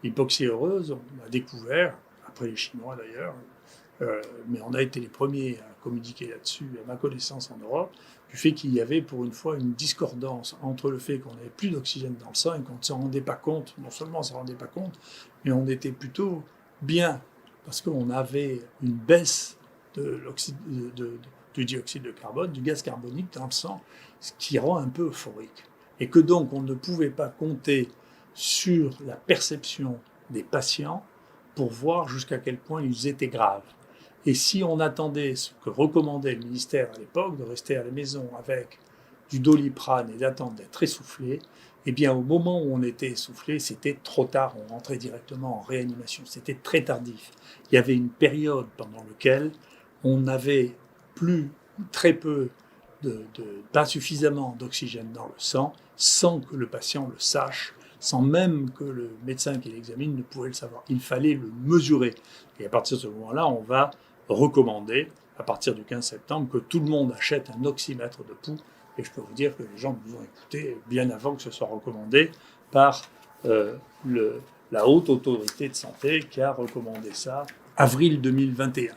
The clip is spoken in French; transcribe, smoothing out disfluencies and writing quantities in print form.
L'hypoxie heureuse, on a découvert, après les Chinois d'ailleurs, mais on a été les premiers à communiquer là-dessus, à ma connaissance en Europe, du fait qu'il y avait pour une fois une discordance entre le fait qu'on n'avait plus d'oxygène dans le sang et qu'on ne s'en rendait pas compte. Non seulement on ne s'en rendait pas compte, mais on était plutôt bien, parce qu'on avait une baisse du dioxyde de carbone, du gaz carbonique dans le sang, ce qui rend un peu euphorique. Et que donc on ne pouvait pas compter sur la perception des patients pour voir jusqu'à quel point ils étaient graves. Et si on attendait ce que recommandait le ministère à l'époque, de rester à la maison avec du Doliprane et d'attendre d'être essoufflé, eh bien au moment où on était essoufflé, c'était trop tard, on rentrait directement en réanimation, c'était très tardif. Il y avait une période pendant laquelle on avait très peu pas suffisamment d'oxygène dans le sang, sans que le patient le sache, sans même que le médecin qui l'examine ne pouvait le savoir. Il fallait le mesurer. Et à partir de ce moment-là, on va recommander, à partir du 15 septembre, que tout le monde achète un oxymètre de pouls. Et je peux vous dire que les gens nous ont écoutés bien avant que ce soit recommandé par euh, la haute autorité de santé qui a recommandé ça avril 2021.